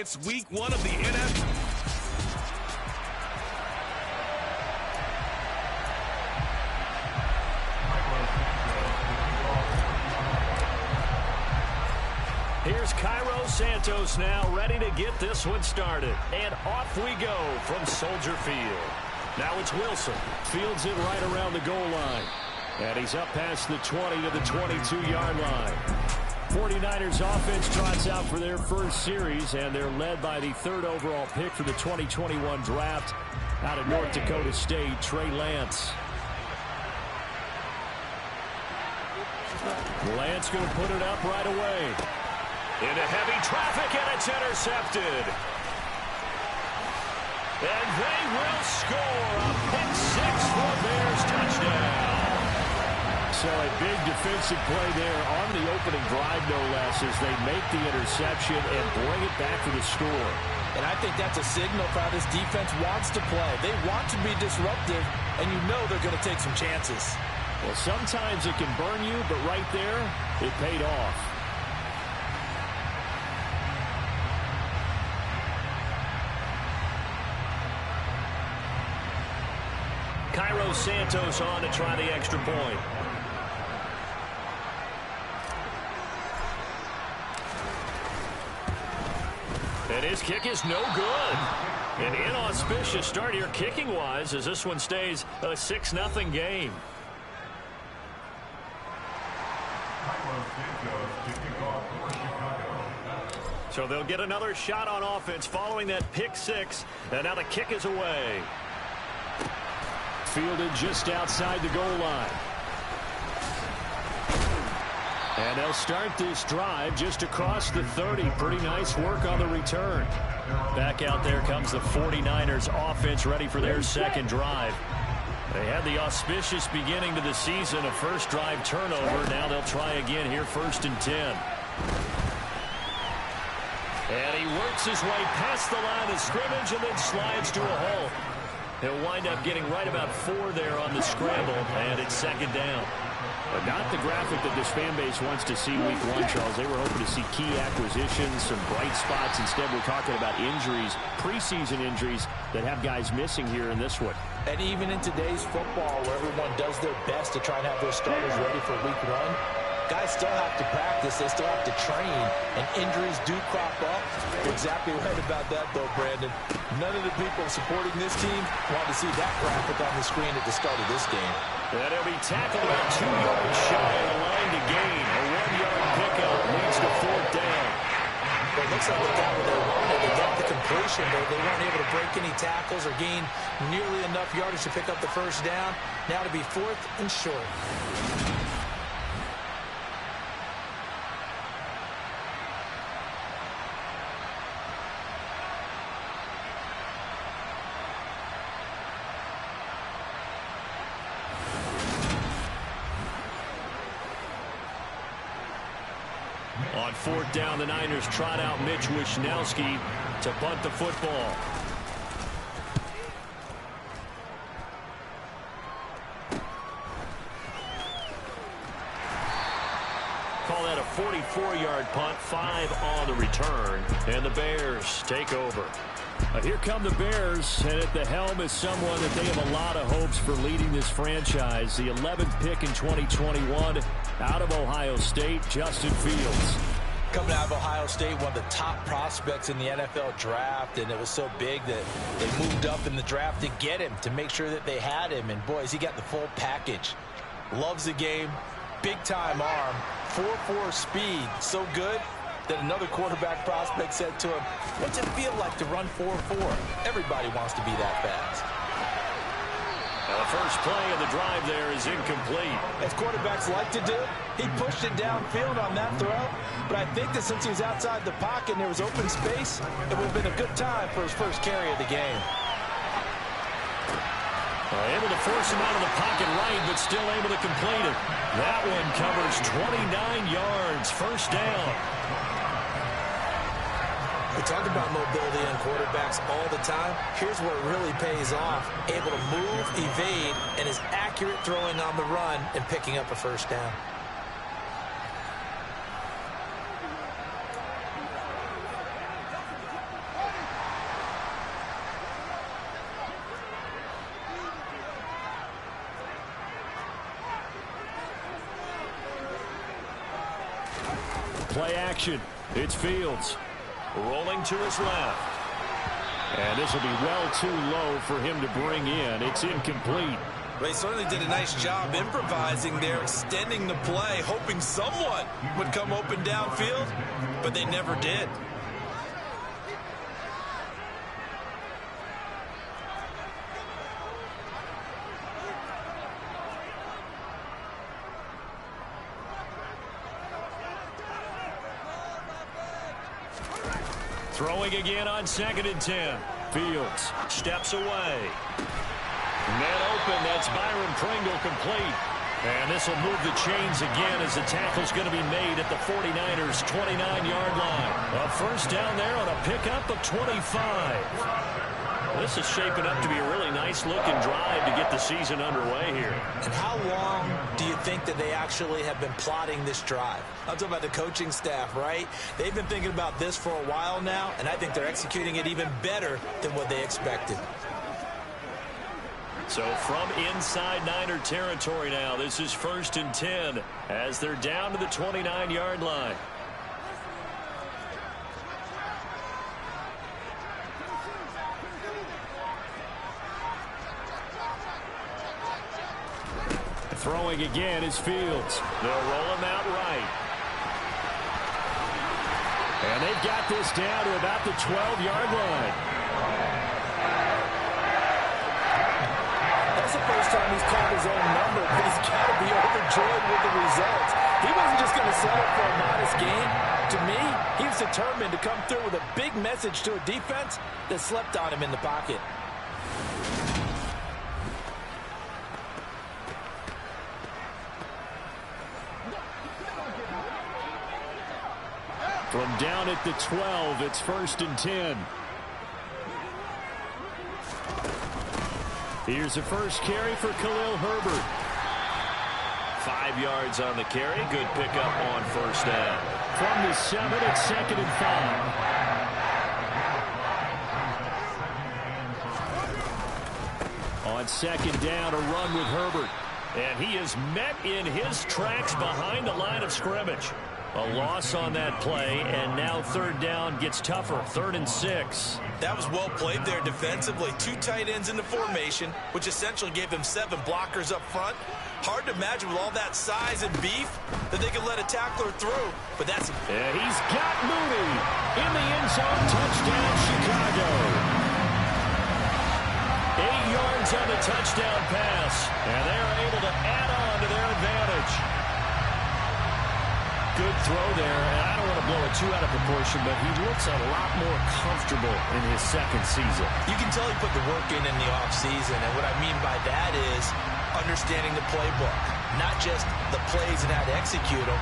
It's week 1 of the NFL. Here's Cairo Santos now ready to get this one started. And off we go from Soldier Field. Now it's Wilson. Fields it right around the goal line. And he's up past the 20 to the 22-yard line. 49ers offense trots out for their first series, and they're led by the third overall pick for the 2021 draft out of North Dakota State, Trey Lance. Lance going to put it up right away. Into heavy traffic, and it's intercepted. And they will score a pick six for a Bears touchdown. So a big defensive play there on the opening drive, no less, as they make the interception and bring it back for the score. And I think that's a signal for how this defense wants to play. They want to be disruptive, and you know they're going to take some chances. Well, sometimes it can burn you, but right there, it paid off. Cairo Santos on to try the extra point. And his kick is no good. An inauspicious start here kicking-wise as this one stays a 6-0 game. So they'll get another shot on offense following that pick six. And now the kick is away. Fielded just outside the goal line. And they'll start this drive just across the 30. Pretty nice work on the return. Back out there comes the 49ers offense ready for their second drive. They had the auspicious beginning to the season, a first drive turnover. Now they'll try again here, 1st and 10. And he works his way past the line of scrimmage and then slides to a halt. He'll wind up getting right about 4 there on the scramble, and it's 2nd down. But not the graphic that this fan base wants to see week 1, Charles. They were hoping to see key acquisitions, some bright spots. Instead, we're talking about injuries, preseason injuries that have guys missing here in this one. And even in today's football, where everyone does their best to try and have their starters ready for week 1, guys still have to practice. They still have to train, and injuries do crop up. You're exactly right about that, though, Brandon. None of the people supporting this team want to see that graphic on the screen at the start of this game. And he'll be tackled about 2 yards shy of the line to gain. A 1-yard pickup leads to 4th down. Well, it looks like they got what they wanted. They got the completion, but they weren't able to break any tackles or gain nearly enough yardage to pick up the first down. Now to be 4th and short. On 4th down, the Niners trot out Mitch Wishnowsky to punt the football. Call that a 44-yard punt, 5 on the return, and the Bears take over. Here come the Bears, and at the helm is someone that they have a lot of hopes for leading this franchise. The 11th pick in 2021 out of Ohio State, Justin Fields. Coming out of Ohio State, one of the top prospects in the NFL draft, and it was so big that they moved up in the draft to get him, to make sure that they had him. And, boys, he got the full package. Loves the game, big-time arm, 4.4 speed, so good that another quarterback prospect said to him, "What's it feel like to run 4.4? Everybody wants to be that fast." Now the first play of the drive there is incomplete. As quarterbacks like to do, he pushed it downfield on that throw, but I think that since he was outside the pocket and there was open space, it would have been a good time for his first carry of the game. Able to force him out of the pocket right, but still able to complete it. That one covers 29 yards, 1st down. We talk about mobility on quarterbacks all the time. Here's where it really pays off. Able to move, evade, and is accurate throwing on the run and picking up a 1st down. play action. It's Fields. Rolling to his left. And this will be well too low for him to bring in. It's incomplete. Well, he certainly did a nice job improvising there, extending the play, hoping someone would come open downfield, but they never did. Throwing again on 2nd and 10. Fields steps away. Net open. That's Byron Pringle complete. And this will move the chains again as the tackle's going to be made at the 49ers' 29-yard line. A first down there on a pickup of 25. This is shaping up to be a really nice-looking drive to get the season underway here. And how long do you think that they actually have been plotting this drive? I'm talking about the coaching staff, right? They've been thinking about this for a while now, and I think they're executing it even better than what they expected. So from inside Niner territory now, this is 1st and 10 as they're down to the 29-yard line. Throwing again is Fields. They'll roll him out right. And they've got this down to about the 12-yard line. That's the first time he's called his own number, but he's got to be overjoyed with the results. He wasn't just going to settle for a modest gain. To me, he was determined to come through with a big message to a defense that slept on him in the pocket. From down at the 12, it's 1st and 10. Here's the first carry for Khalil Herbert. 5 yards on the carry. Good pickup on first down. From the 7, it's 2nd and 5. On 2nd down, a run with Herbert. And he is met in his tracks behind the line of scrimmage. A loss on that play, and now 3rd down gets tougher. 3rd and 6. That was well played there defensively. 2 tight ends in the formation, which essentially gave them 7 blockers up front. Hard to imagine with all that size and beef that they could let a tackler through. But that's... Yeah, he's got Mooney in the end zone. Touchdown, Chicago. 8 yards on the touchdown pass, and they're able to add on to their advantage. Good throw there, and I don't want to blow it too out of proportion, but he looks a lot more comfortable in his 2nd season. You can tell he put the work in the offseason, and what I mean by that is understanding the playbook. Not just the plays and how to execute them,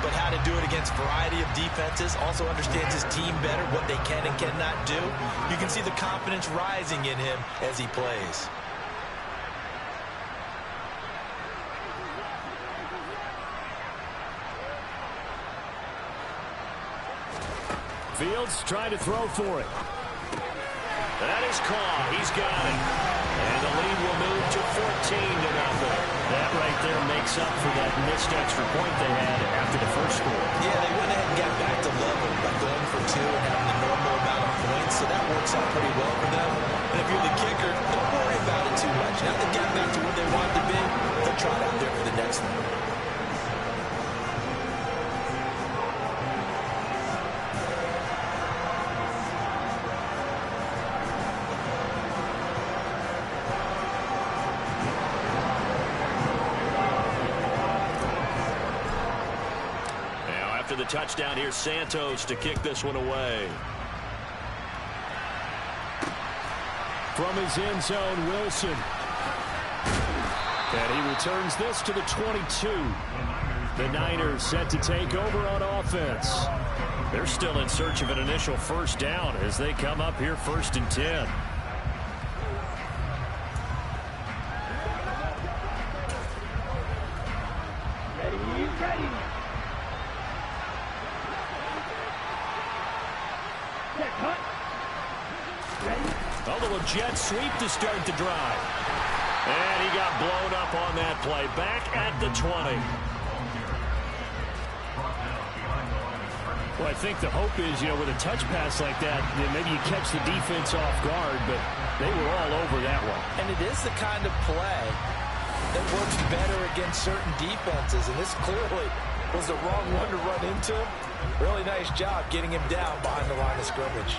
but how to do it against a variety of defenses. Also understands his team better, what they can and cannot do. You can see the confidence rising in him as he plays. Fields trying to throw for it. That is caught. He's got it. And the lead will move to 14-0. That right there makes up for that missed extra point they had after the first score. Yeah, they went ahead and got back to level by going for 2 and having the normal amount of points, so that works out pretty well for them. And if you're the kicker, don't worry about it too much. Now they've got back to where they want to be, they'll try it out there for the next one. After the touchdown, here's Santos to kick this one away. From his end zone, Wilson. And he returns this to the 22. The Niners set to take over on offense. They're still in search of an initial first down as they come up here 1st and 10. Although a jet sweep to start the drive. And he got blown up on that play. Back at the 20. Well, I think the hope is, with a touch pass like that, maybe you catch the defense off guard, but they were all over that one. And it is the kind of play that works better against certain defenses, and this clearly was the wrong one to run into. Really nice job getting him down behind the line of scrimmage.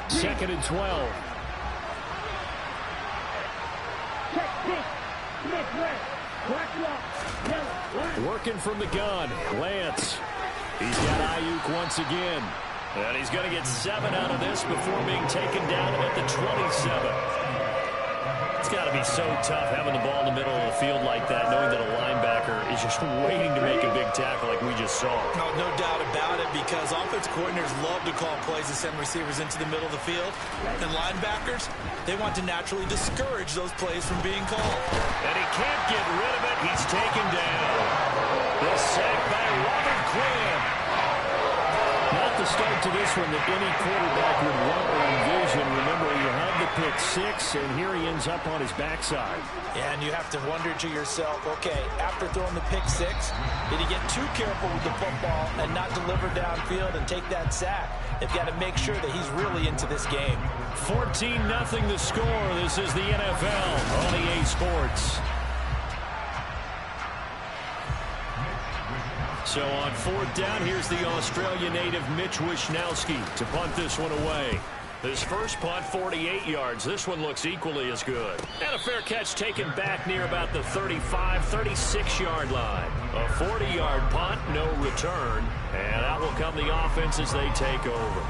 Second and 12. Working from the gun, Lance. He's got Ayuk once again. And he's going to get 7 out of this before being taken down at the 27. It's got to be so tough having the ball in the middle of the field like that, knowing that a linebacker is just waiting to make a big tackle like we just saw. No doubt about it, because offense coordinators love to call plays to send receivers into the middle of the field. And linebackers, they want to naturally discourage those plays from being called. And he can't get rid of it. He's taken down. The sack by Robert Quinn. Not the start to this one that any quarterback would want or envision. Remember, you had the pick 6, and here he ends up on his backside. And you have to wonder to yourself, okay, after throwing the pick 6, did he get too careful with the football and not deliver downfield and take that sack? They've got to make sure that he's really into this game. 14-0 the score. This is the NFL on EA Sports. So on 4th down, here's the Australia native Mitch Wishnowsky to punt this one away. His first punt, 48 yards. This one looks equally as good. And a fair catch taken back near about the 35, 36-yard line. A 40-yard punt, no return. And out will come the offense as they take over.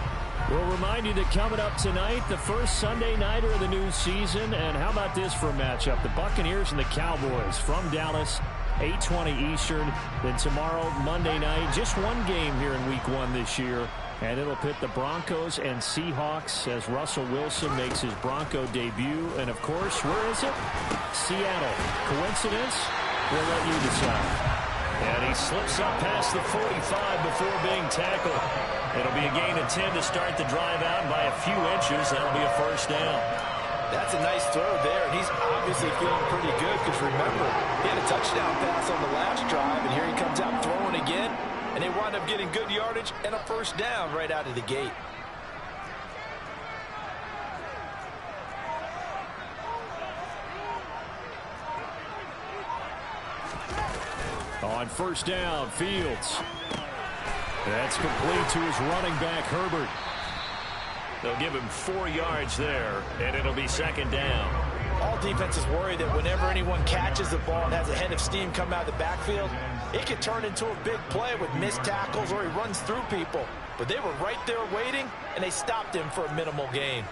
We'll remind you that coming up tonight, the first Sunday nighter of the new season. And how about this for a matchup? The Buccaneers and the Cowboys from Dallas. 8:20 Eastern. Then tomorrow, Monday night, just one game here in Week 1 this year. And it'll pit the Broncos and Seahawks as Russell Wilson makes his Bronco debut. And, of course, where is it? Seattle. Coincidence? We'll let you decide. And he slips up past the 45 before being tackled. It'll be a gain of 10 to start the drive out. And by a few inches, that'll be a first down. That's a nice throw there, and he's obviously feeling pretty good because, remember, he had a touchdown pass on the last drive, and here he comes out throwing again, and they wind up getting good yardage and a first down right out of the gate. On first down, Fields. That's complete to his running back, Herbert. They'll give him 4 yards there, and it'll be second down. All defenses worry that whenever anyone catches the ball and has a head of steam come out of the backfield, it can turn into a big play with missed tackles or he runs through people. But they were right there waiting, and they stopped him for a minimal gain.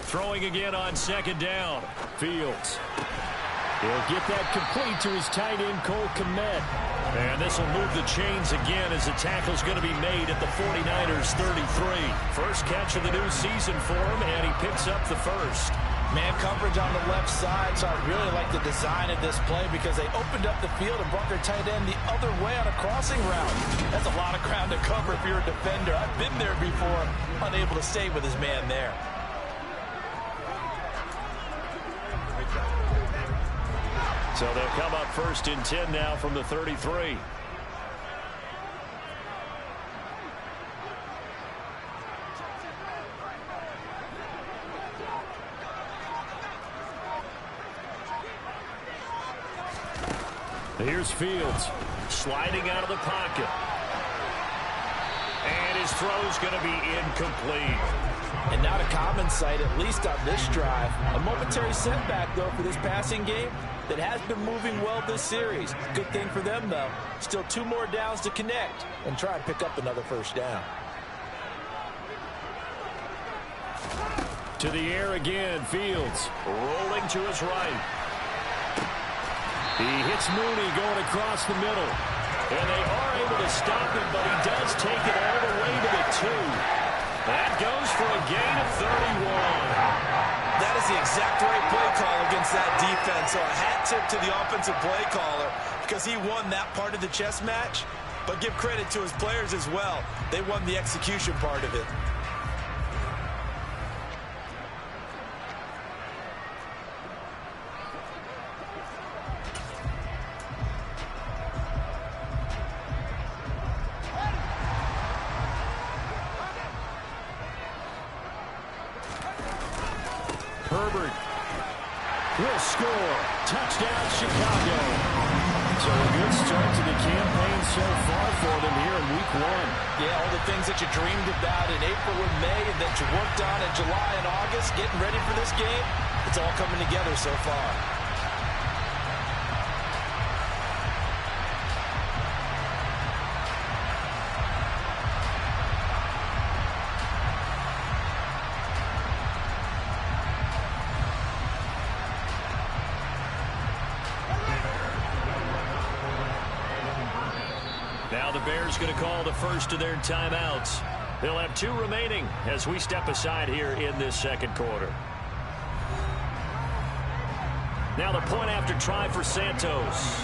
Throwing again on second down. Fields. He'll get that complete to his tight end, Cole Kmet. And this will move the chains again as the tackle's going to be made at the 49ers 33. First catch of the new season for him, and he picks up the first. Man coverage on the left side, so I really like the design of this play because they opened up the field and brought their tight end the other way on a crossing route. That's a lot of ground to cover if you're a defender. I've been there before, unable to stay with his man there. So they'll come up first and 10 now from the 33. Here's Fields sliding out of the pocket. And his throw's going to be incomplete. And not a common sight, at least on this drive. A momentary setback, though, for this passing game that has been moving well this series. Good thing for them, though. Still 2 more downs to connect and try and pick up another first down. To the air again, Fields rolling to his right. He hits Mooney going across the middle. And they are able to stop him, but he does take it all the way to the 2. That goes for a gain of 31. That is the exact right play call against that defense. So a hat tip to the offensive play caller because he won that part of the chess match. But give credit to his players as well. They won the execution part of it. Herbert will score. Touchdown, Chicago. So a good start to the campaign so far for them here in Week 1. Yeah, all the things that you dreamed about in April and May and that you worked on in July and August, getting ready for this game, it's all coming together so far. Now the Bears going to call the first of their timeouts. They'll have 2 remaining as we step aside here in this second quarter. Now the point after try for Santos.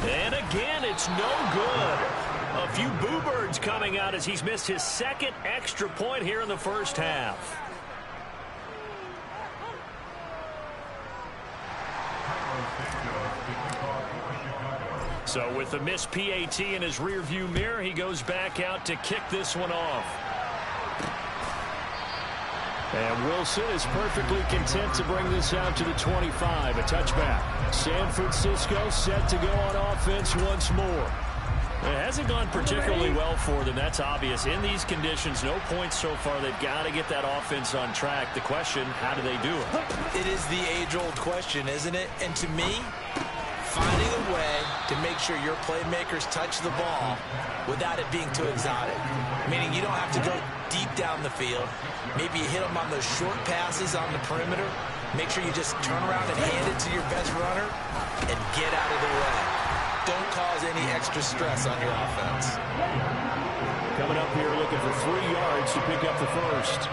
And again, it's no good. A few boo birds coming out as he's missed his second extra point here in the first half. So with the missed PAT in his rearview mirror, he goes back out to kick this one off. And Wilson is perfectly content to bring this out to the 25, a touchback. San Francisco set to go on offense once more. It hasn't gone particularly well for them, that's obvious. In these conditions, no points so far. They've got to get that offense on track. The question, how do they do it? It is the age-old question, isn't it? And to me, finding a way to make sure your playmakers touch the ball without it being too exotic. Meaning you don't have to go deep down the field. Maybe you hit them on those short passes on the perimeter. Make sure you just turn around and hand it to your best runner and get out of the way. Don't cause any extra stress on your offense. Coming up here looking for 3 yards to pick up the first.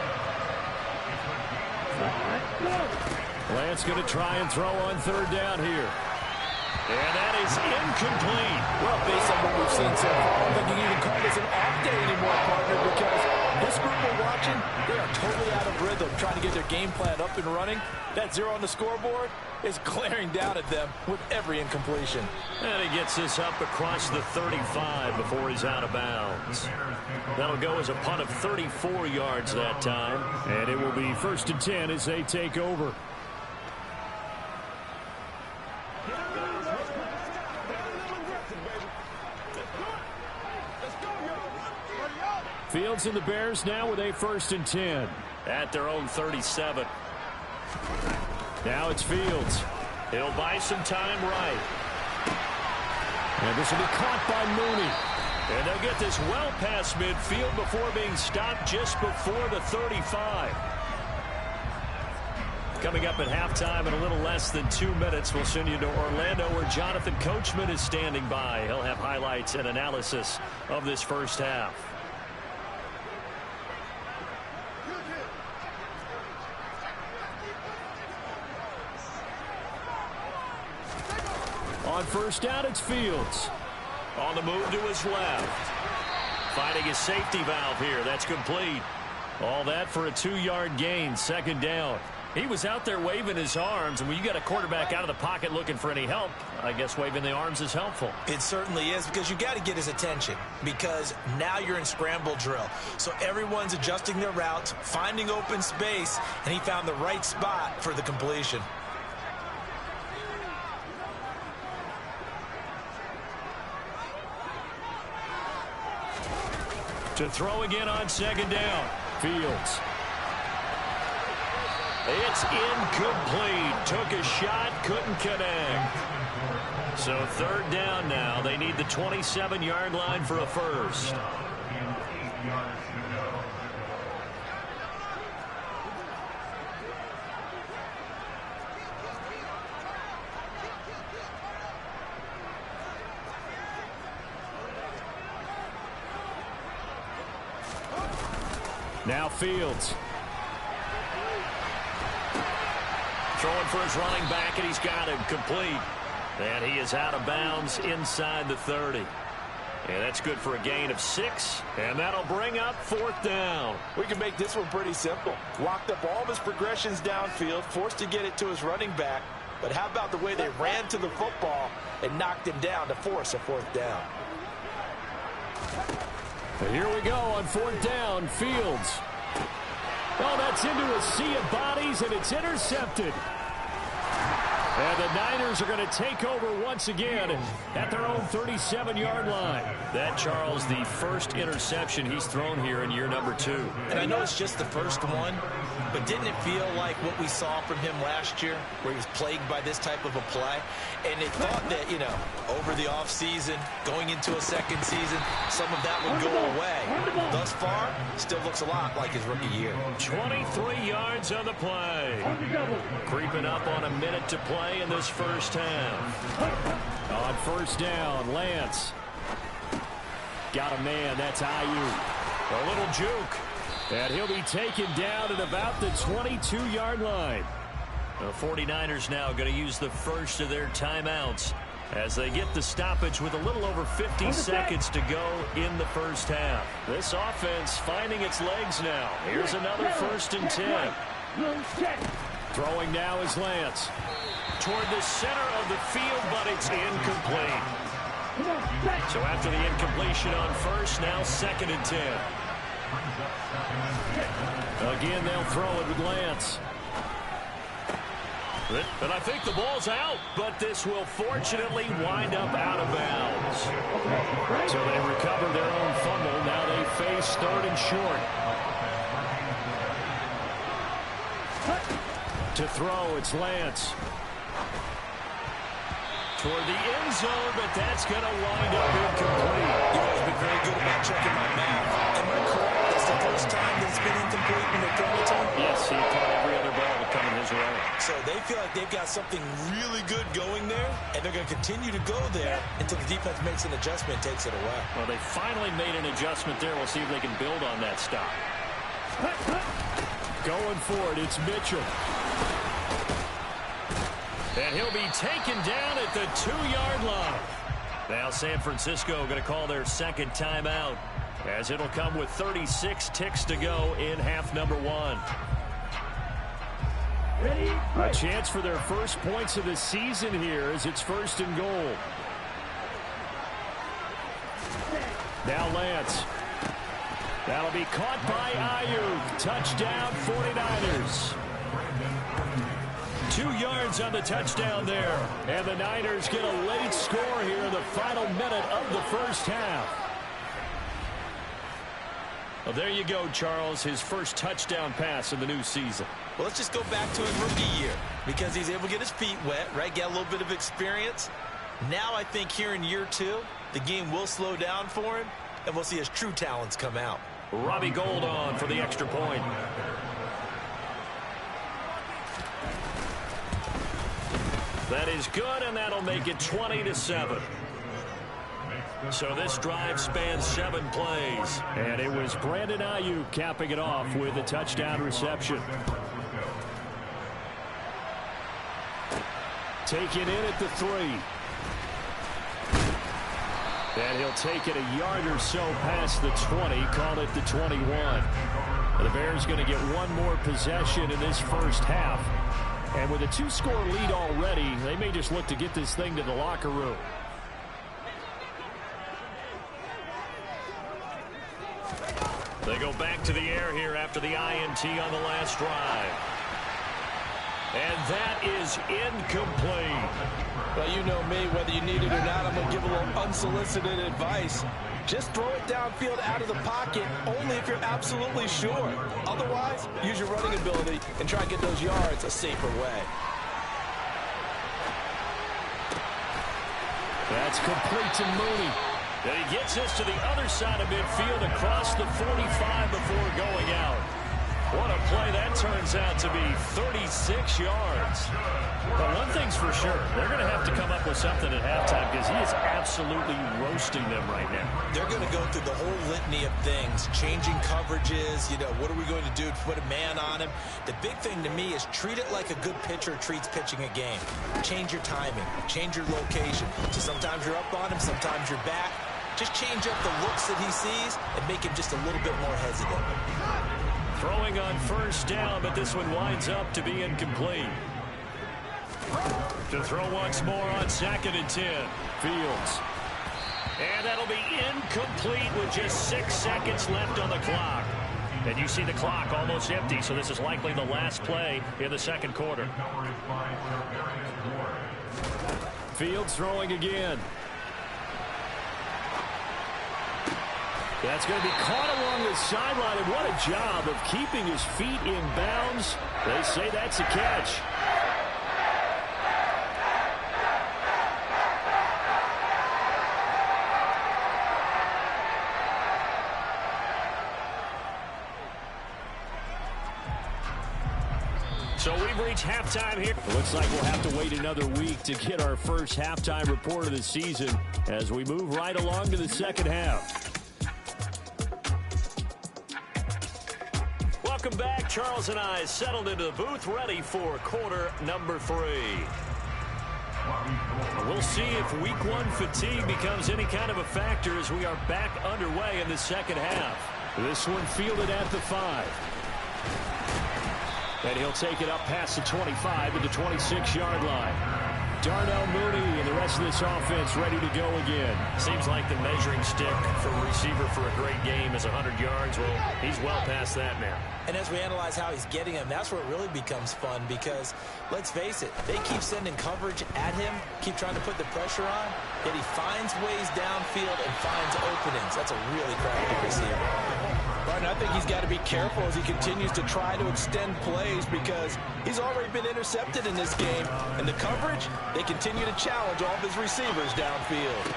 Lance going to try and throw on 3rd down here. And that is incomplete. Well, based on what we've seen so far, I don't think you can even call this an off day anymore, partner, because this group we're watching, they are totally out of rhythm, trying to get their game plan up and running. That 0 on the scoreboard is glaring down at them with every incompletion. And he gets this up across the 35 before he's out of bounds. That'll go as a punt of 34 yards that time. And it will be 1st and 10 as they take over. Fields and the Bears now with a 1st and 10 at their own 37. Now it's Fields. He'll buy some time right. And this will be caught by Mooney. And they'll get this well past midfield before being stopped just before the 35. Coming up at halftime in a little less than 2 minutes, we'll send you to Orlando where Jonathan Coachman is standing by. He'll have highlights and analysis of this first half. On 1st down, it's Fields. On the move to his left. Finding his safety valve here. That's complete. All that for a 2-yard gain. 2nd down. He was out there waving his arms, and when you got a quarterback out of the pocket looking for any help, I guess waving the arms is helpful. It certainly is, because you got to get his attention, because now you're in scramble drill. So everyone's adjusting their routes, finding open space, and he found the right spot for the completion. To throw again on 2nd down. Fields. It's incomplete. Took a shot, couldn't connect. So 3rd down now. They need the 27-yard line for a first. Now Fields. Throwing for his running back, and he's got him complete. And he is out of bounds inside the 30. And that's good for a gain of 6. And that'll bring up 4th down. We can make this one pretty simple. Locked up all of his progressions downfield, forced to get it to his running back. But how about the way they ran to the football and knocked him down to force a 4th down? Here we go on 4th down. Fields. Oh, that's into a sea of bodies, and it's intercepted. And the Niners are going to take over once again at their own 37-yard line. That, Charles, the first interception he's thrown here in year number 2. And I know it's just the first one, but didn't it feel like what we saw from him last year, where he was plagued by this type of a play? And it thought that, you know, over the offseason, going into a second season, some of that would go away. Thus far, still looks a lot like his rookie year. 23 yards on the play. Creeping up on a minute to play in this first half. On 1st down, Lance. Got a man, that's Ayuk. A little juke. And he'll be taken down at about the 22-yard line. The 49ers now going to use the first of their timeouts as they get the stoppage with a little over 50 seconds to go in the first half. This offense finding its legs now. Here's another 1st and 10. Throwing now is Lance. Toward the center of the field, but it's incomplete. So after the incompletion on 1st, now 2nd and 10. Again, they'll throw it with Lance. And I think the ball's out, but this will fortunately wind up out of bounds. So they recover their own fumble. Now they face 3rd and short. To throw, it's Lance. Toward the end zone, but that's going to wind up incomplete. You've always been very good about checking my math. Am I correct? That's the first time that it's been incomplete when they're throwing it to him? Yes, he caught every other ball that coming his way. So they feel like they've got something really good going there, and they're going to continue to go there until the defense makes an adjustment and takes it away. Well, they finally made an adjustment there. We'll see if they can build on that stop. Going for it, it's Mitchell. And he'll be taken down at the 2-yard line. Now San Francisco going to call their 2nd timeout, as it'll come with 36 ticks to go in half number 1. A chance for their first points of the season here as it's 1st and goal. Now Lance. That'll be caught by Ayuk. Touchdown 49ers. 2 yards on the touchdown there. And the Niners get a late score here in the final minute of the first half. Well, there you go, Charles. His first touchdown pass in the new season. Well, let's just go back to his rookie year because he's able to get his feet wet, right? Get a little bit of experience. Now I think here in year 2, the game will slow down for him, and we'll see his true talents come out. Robbie Gould on for the extra point. That is good, and that'll make it 20-7. So this drive spans 7 plays. And it was Brandon Ayuk capping it off with a touchdown reception. Taken in at the 3. And he'll take it a yard or so past the 20, call it the 21. The Bears going to get one more possession in this first half. And with a 2-score lead already, they may just look to get this thing to the locker room. They go back to the air here after the INT on the last drive. And that is incomplete. Well, you know me, whether you need it or not, I'm going to give a little unsolicited advice. Just throw it downfield out of the pocket only if you're absolutely sure. Otherwise, use your running ability and try and get those yards a safer way. That's complete to Mooney. And he gets us to the other side of midfield across the 45 before going out. What a play that turns out to be, 36 yards. But one thing's for sure, they're going to have to come up with something at halftime because he is absolutely roasting them right now. They're going to go through the whole litany of things, changing coverages, you know, what are we going to do to put a man on him? The big thing to me is treat it like a good pitcher treats pitching a game. Change your timing, change your location. So sometimes you're up on him, sometimes you're back. Just change up the looks that he sees and make him just a little bit more hesitant. Throwing on first down, but this one winds up to be incomplete. To throw once more on 2nd and 10. Fields. And that'll be incomplete with just 6 seconds left on the clock. And you see the clock almost empty, so this is likely the last play in the second quarter. Fields throwing again. That's going to be caught along the sideline, and what a job of keeping his feet in bounds. They say that's a catch. So we've reached halftime here. It looks like we'll have to wait another week to get our first halftime report of the season as we move right along to the second half. Welcome back. Charles and I settled into the booth, ready for quarter number 3. We'll see if week 1 fatigue becomes any kind of a factor as we are back underway in the second half. This one fielded at the 5. And he'll take it up past the 25 to the 26-yard line. Darnell Mooney and the rest of this offense ready to go again. Seems like the measuring stick for a receiver for a great game is 100 yards. Well, he's well past that now. And as we analyze how he's getting them, that's where it really becomes fun because, let's face it, they keep sending coverage at him, keep trying to put the pressure on, yet he finds ways downfield and finds openings. That's a really crafty receiver. Right, I think he's got to be careful as he continues to try to extend plays because he's already been intercepted in this game. And the coverage, they continue to challenge all of his receivers downfield.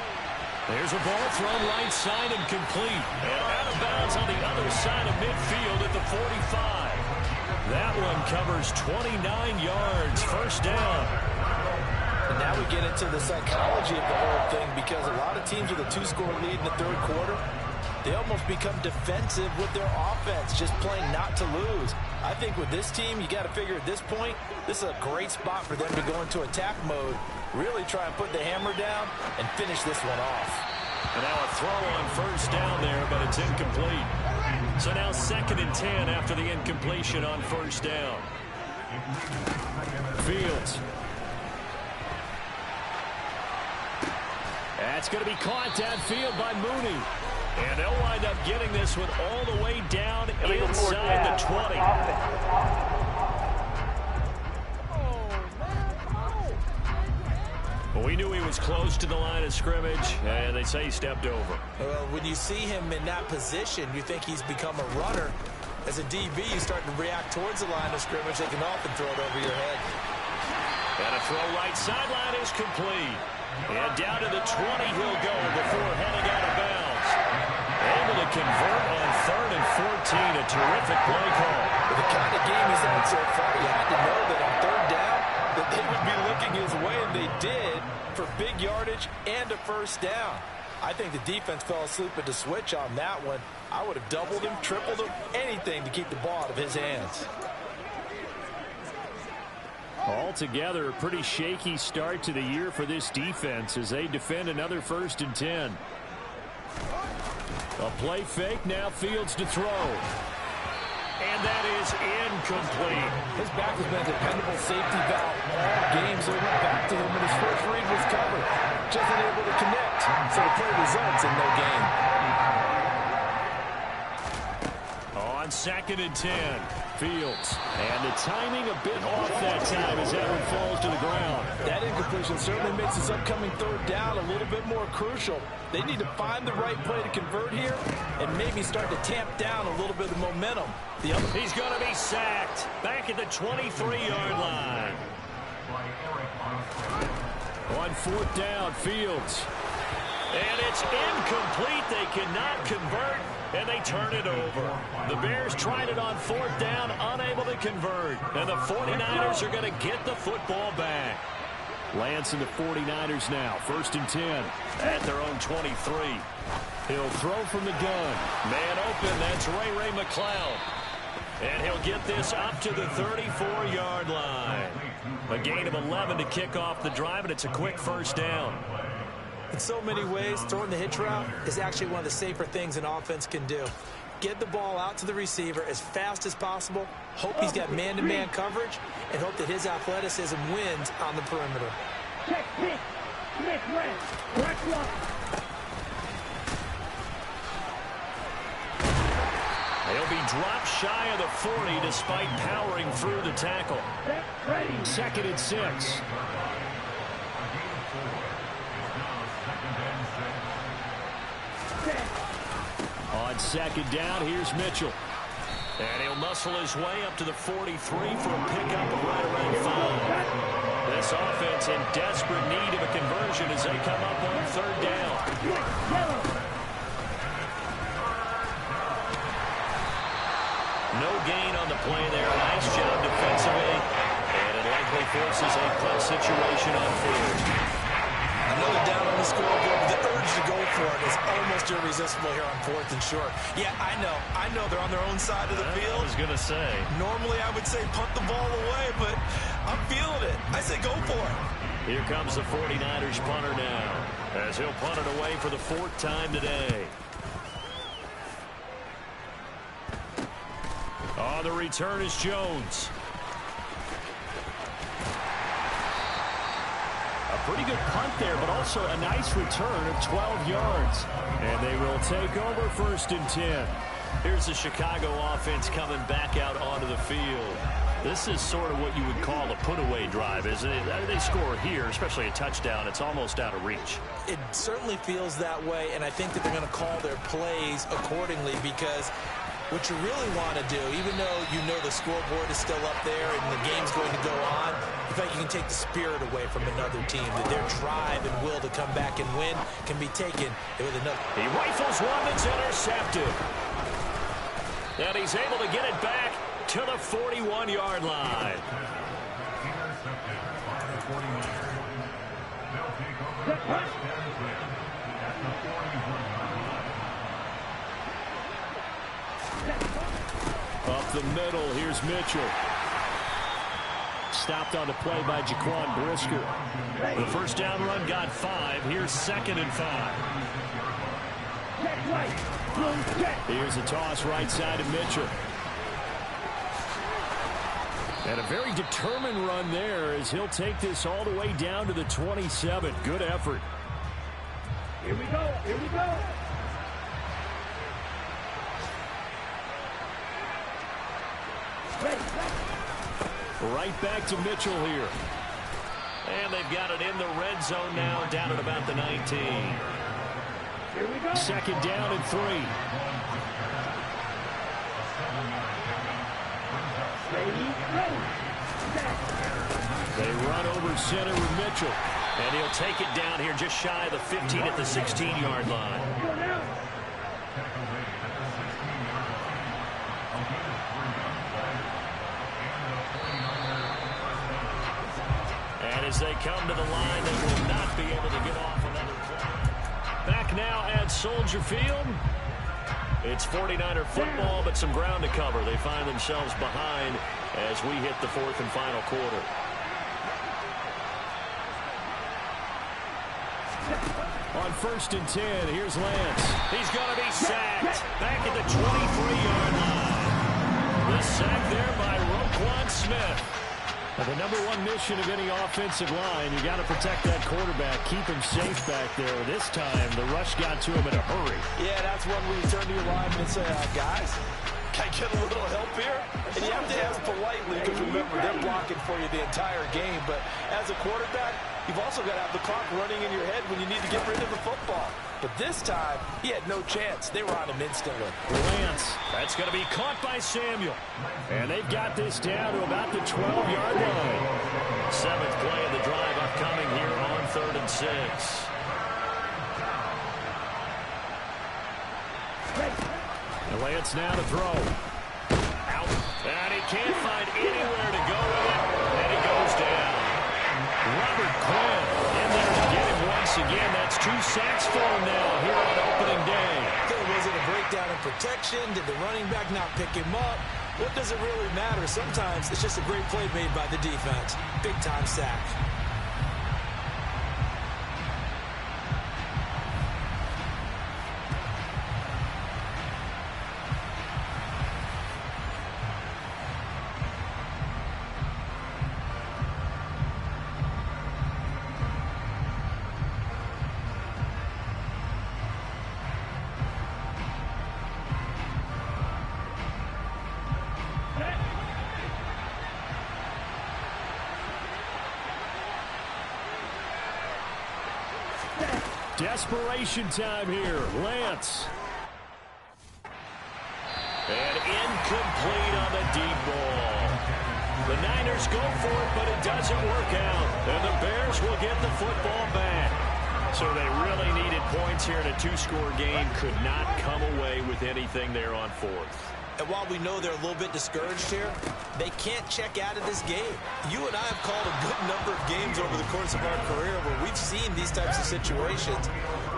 There's a ball thrown right side and complete. And out of bounds on the other side of midfield at the 45. That one covers 29 yards. First down. And now we get into the psychology of the whole thing because a lot of teams with a 2-score lead in the third quarter, they almost become defensive with their offense, just playing not to lose. I think with this team, you got to figure at this point, this is a great spot for them to go into attack mode, really try and put the hammer down and finish this one off. And now a throw on first down there, but it's incomplete. So now 2nd and 10 after the incompletion on first down. Fields. That's going to be caught downfield by Mooney. And they'll wind up getting this one all the way down inside the 20. Well, we knew he was close to the line of scrimmage, and they say he stepped over. Well, when you see him in that position, you think he's become a runner. As a DB, you start to react towards the line of scrimmage. They can often throw it over your head. And a throw right sideline is complete. And down to the 20 he'll go before heading out of bounds. Able to convert on 3rd and 14. A terrific play call. With the kind of game he's had so far, you had to know that on 3rd down, that they would be looking his way, and they did, for big yardage and a first down. I think the defense fell asleep at the switch on that one. I would have doubled him, tripled him, anything to keep the ball out of his hands. Altogether, a pretty shaky start to the year for this defense as they defend another 1st and 10. A play fake, now Fields to throw. And that is incomplete. His back has been a dependable safety valve all game, so he went back to him when his first read was covered. Just unable to connect, so the play results in no gain. On 2nd and 10, Fields. And the timing a bit off that time as that one falls to the ground. That incompletion certainly makes this upcoming 3rd down a little bit more crucial. They need to find the right play to convert here and maybe start to tamp down a little bit of momentum. He's going to be sacked back at the 23-yard line. On 4th down, Fields. And it's incomplete. They cannot convert, and they turn it over. The Bears tried it on 4th down, unable to convert. And the 49ers are going to get the football back. Lance and the 49ers now, 1st and 10 at their own 23. He'll throw from the gun. Man open, that's Ray McCloud. And he'll get this up to the 34-yard line. A gain of 11 to kick off the drive, and it's a quick first down. In so many ways, throwing the hitch route is actually one of the safer things an offense can do. Get the ball out to the receiver as fast as possible, hope he's got man-to-man coverage, and hope that his athleticism wins on the perimeter. dropped shy of the 40 despite powering through the tackle. 2nd and 6. On 2nd down, here's Mitchell. And he'll muscle his way up to the 43 for a pickup of right around 5. This offense in desperate need of a conversion as they come up on 3rd down. No gain on the play there. Nice job defensively. And it likely forces a punt situation on 4th. Another down on the scoreboard. The urge to go for it is almost irresistible here on 4th and short. Yeah, I know they're on their own side of the field. I was going to say. Normally I would say punt the ball away, but I'm feeling it. I say go for it. Here comes the 49ers punter now, as he'll punt it away for the 4th time today. On the return is Jones. A pretty good punt there, but also a nice return of 12 yards. And they will take over 1st and 10. Here's the Chicago offense coming back out onto the field. This is sort of what you would call a put-away drive, isn't it? They score here, especially a touchdown. It's almost out of reach. It certainly feels that way, and I think that they're going to call their plays accordingly because what you really want to do, even though you know the scoreboard is still up there and the game's going to go on, you think you can take the spirit away from another team, that their drive and will to come back and win can be taken with another. He rifles one that's intercepted. And he's able to get it back to the 41-yard line. Up the middle, here's Mitchell. Stopped on the play by Jaquan Brisker. The first down run got 5. Here's 2nd and 5. Here's a toss right side of Mitchell. And a very determined run there as he'll take this all the way down to the 27. Good effort. Here we go. Here we go. Right back to Mitchell here. And they've got it in the red zone now, down at about the 19. Here we go. 2nd down and 3. They run over center with Mitchell. And he'll take it down here just shy of the 15 at the 16-yard line. And as they come to the line, they will not be able to get off another play. Back now at Soldier Field. It's 49er football, but some ground to cover. They find themselves behind as we hit the 4th and final quarter. On 1st and 10, here's Lance. He's going to be sacked back at the 23-yard line. The sack there by Roquan Smith. The number one mission of any offensive line, you got to protect that quarterback, keep him safe back there. This time, the rush got to him in a hurry. Yeah, that's when we turn to your lineman and say, guys, can I get a little help here? And you have to ask politely because, remember, they're blocking for you the entire game. But as a quarterback, you've also got to have the clock running in your head when you need to get rid of the football. But this time, he had no chance. They were on him instantly. Lance, that's going to be caught by Samuel. And they've got this down to about the 12-yard line. 7th play of the drive upcoming here on 3rd and 6. And Lance now to throw. Out. And he can't find anywhere to go with it. And he goes down. Robert Quinn in there to get him once again. That's 2 sacks for him now here on opening day. Was it a breakdown in protection? Did the running back not pick him up? What does it really matter? Sometimes it's just a great play made by the defense. Big-time sack. Desperation time here. Lance. And incomplete on the deep ball. The Niners go for it, but it doesn't work out. And the Bears will get the football back. So they really needed points here in a two-score game. Could not come away with anything there on fourth. And while we know they're a little bit discouraged here, they can't check out of this game. You and I have called a good number of games over the course of our career where we've seen these types of situations.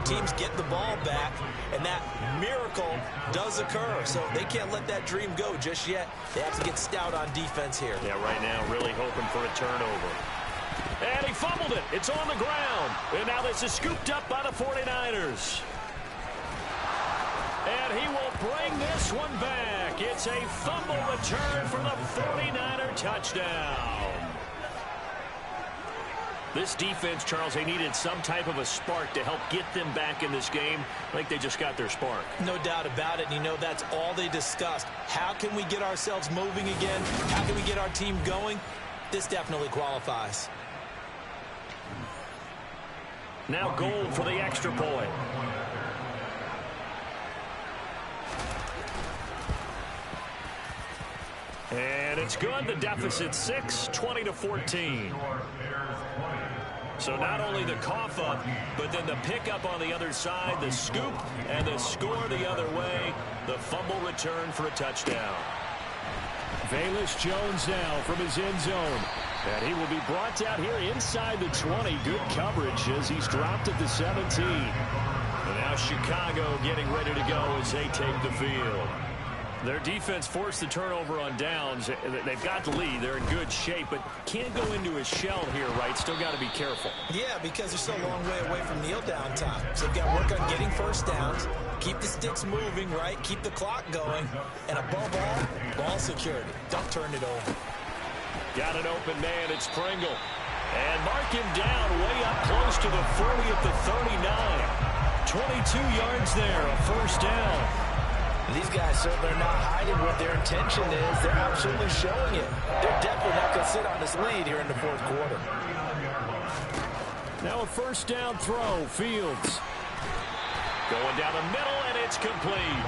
Teams get the ball back, and that miracle does occur. So they can't let that dream go just yet. They have to get stout on defense here. Yeah, right now really hoping for a turnover. And he fumbled it. It's on the ground. And now this is scooped up by the 49ers. And he will bring this one back. It's a fumble return for the 49er touchdown. This defense, Charles, they needed some type of a spark to help get them back in this game. I think they just got their spark. No doubt about it. And you know that's all they discussed. How can we get ourselves moving again? How can we get our team going? This definitely qualifies. Now Gold for the extra point. And it's good. The deficit 6, 20-14. So not only the cough up, but then the pickup on the other side, the scoop, and the score the other way. The fumble return for a touchdown. Velus Jones now from his end zone. And he will be brought out here inside the 20. Good coverage as he's dropped at the 17. And now Chicago getting ready to go as they take the field. Their defense forced the turnover on downs. They've got the lead. They're in good shape, but can't go into a shell here, right? Still got to be careful. Yeah, because they're still a long way away from kneel down time. So they've got to work on getting first downs, keep the sticks moving, right? Keep the clock going. And above all, ball security. Don't turn it over. Got an open man. It's Pringle. And mark him down way up close to the 40 at the 39. 22 yards there, a first down. These guys certainly are not hiding what their intention is. They're absolutely showing it. They're definitely not going to sit on this lead here in the fourth quarter. Now a first down throw. Fields. Going down the middle, and it's complete.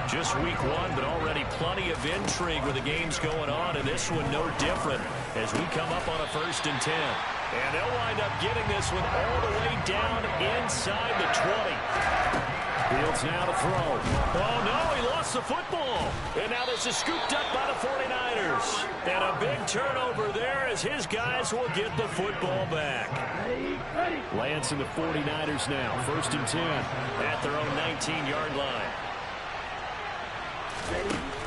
Just week one, but already plenty of intrigue with the games going on, and this one no different as we come up on a 1st and 10. And they'll wind up getting this one all the way down inside the 20. Fields now to throw. Oh, no, he lost the football. And now this is scooped up by the 49ers. And a big turnover there as his guys will get the football back. Lance and the 49ers now. 1st and 10 at their own 19-yard line.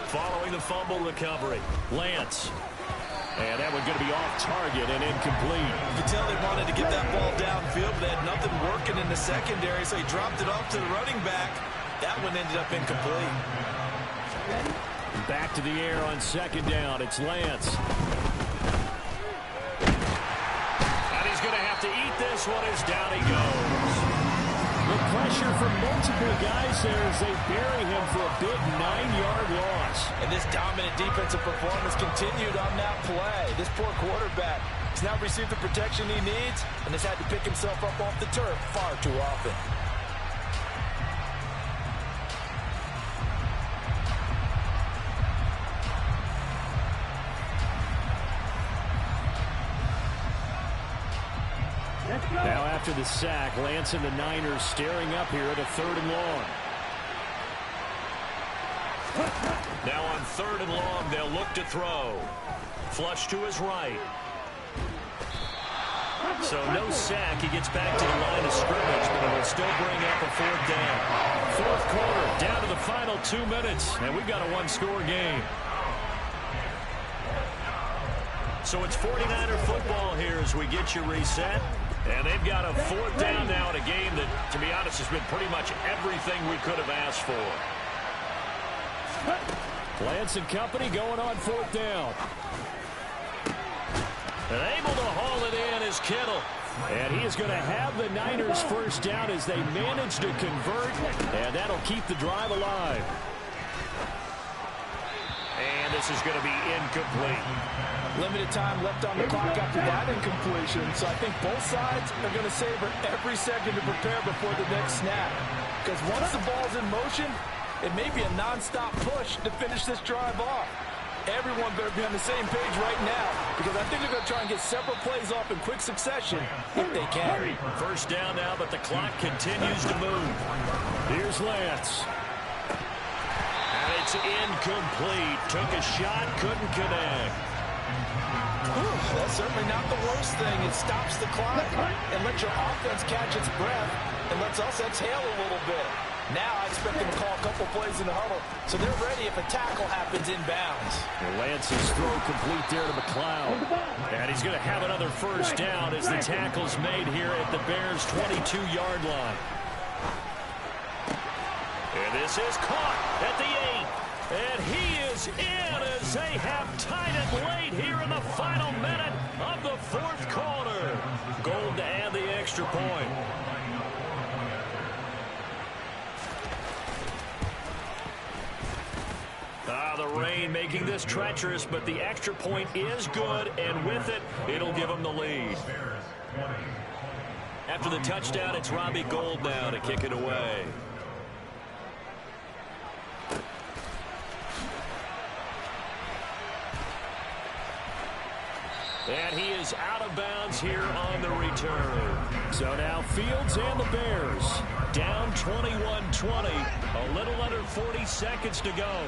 Following the fumble recovery, Lance. And that one going to be off target and incomplete. You can tell they wanted to get that ball downfield, but they had nothing working in the secondary, so he dropped it off to the running back. That one ended up incomplete. Back to the air on 2nd down. It's Lance. And he's going to have to eat this one as down he goes. The pressure from multiple guys there as they bury him for a big 9-yard loss. And this dominant defensive performance continued on that play. This poor quarterback has now received the protection he needs and has had to pick himself up off the turf far too often. Now after the sack, Lance and the Niners staring up here at a 3rd and long. Now on 3rd and long, they'll look to throw. Flush to his right. So no sack. He gets back to the line of scrimmage, but it will still bring up a 4th down. 4th quarter, down to the final 2 minutes, and we've got a 1-score game. So it's 49er football here as we get you reset. And they've got a 4th down now in a game that, to be honest, has been pretty much everything we could have asked for. Lance and company going on 4th down. And able to haul it in is Kittle. And he is going to have the Niners 1st down as they manage to convert. And that'll keep the drive alive. And the this is going to be incomplete. Limited time left on the clock after that incompletion, so I think both sides are going to savor every second to prepare before the next snap. Because once the ball's in motion, it may be a non-stop push to finish this drive off. Everyone better be on the same page right now, because I think they're going to try and get several plays off in quick succession if they can. First down now, but the clock continues to move. Here's Lance. And it's incomplete. Took a shot, couldn't connect. That's certainly not the worst thing. It stops the clock and lets your offense catch its breath and lets us exhale a little bit. Now I expect them to call a couple plays in the huddle, so they're ready if a tackle happens inbounds. Lance's throw complete there to McLeod. And he's going to have another first down as the tackle's made here at the Bears' 22-yard line. And this is caught at the 8. And he is in as they have tied it late here in the final minute of the fourth quarter. Gold to add the extra point. The rain making this treacherous, but the extra point is good, and with it, it'll give them the lead. After the touchdown, it's Robbie Gould now to kick it away. And he is out of bounds here on the return. So now Fields and the Bears down 21-20, a little under 40 seconds to go.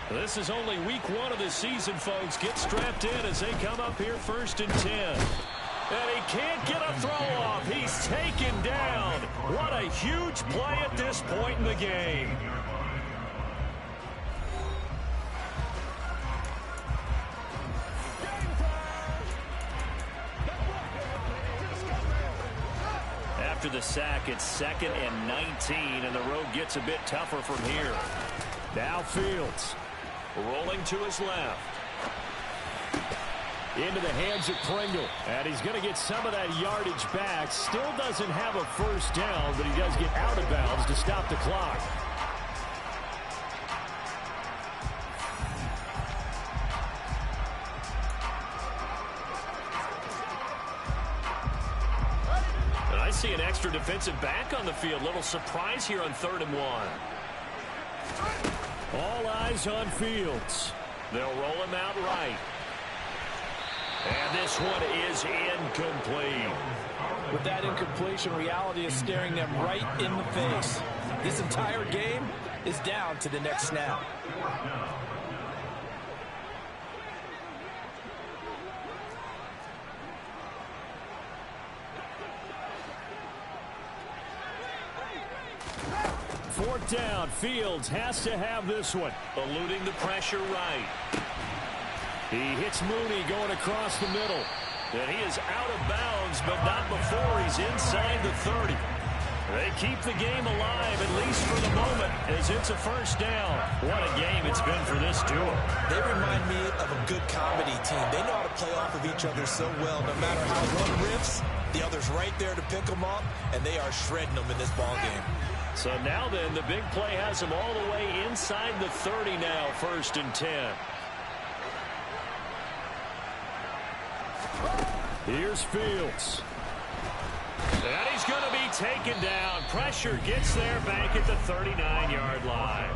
This is only week 1 of the season, folks. Get strapped in as they come up here first and 10. And he can't get a throw off. He's taken down. What a huge play at this point in the game. After the sack, it's 2nd and 19, and the road gets a bit tougher from here. Now Fields. Rolling to his left. Into the hands of Pringle. And he's going to get some of that yardage back. Still doesn't have a first down, but he does get out of bounds to stop the clock. And I see an extra defensive back on the field. Little surprise here on 3rd and 1. All eyes on Fields. They'll roll him out right. And this one is incomplete. With that incompletion, reality is staring them right in the face. This entire game is down to the next snap. Fourth down. Fields has to have this one. Eluding the pressure right. He hits Mooney going across the middle. And he is out of bounds, but not before he's inside the 30. They keep the game alive, at least for the moment, as it's a first down. What a game it's been for this duo. They remind me of a good comedy team. They know how to play off of each other so well. No matter how one riffs, the other's right there to pick them up, and they are shredding them in this ball game. So now then, the big play has him all the way inside the 30 now, 1st and 10. Here's Fields. And he's going to be taken down. Pressure gets there back at the 39-yard line.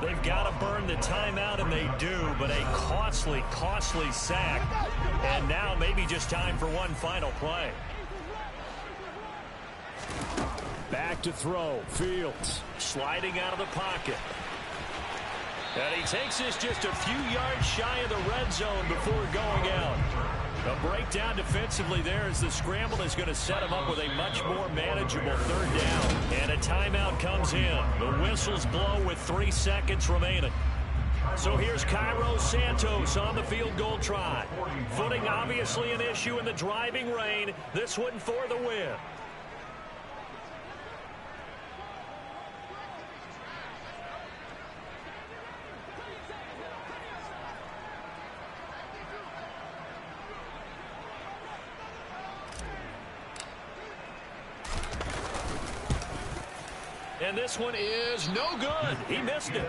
They've got to burn the timeout, and they do, but a costly, costly sack. And now maybe just time for one final play. Back to throw. Fields sliding out of the pocket. And he takes this just a few yards shy of the red zone before going out. A breakdown defensively there as the scramble is going to set him up with a much more manageable 3rd down. And a timeout comes in. The whistles blow with 3 seconds remaining. So here's Cairo Santos on the field goal try. Footing obviously an issue in the driving rain. This one for the win. And this one is no good. He missed it.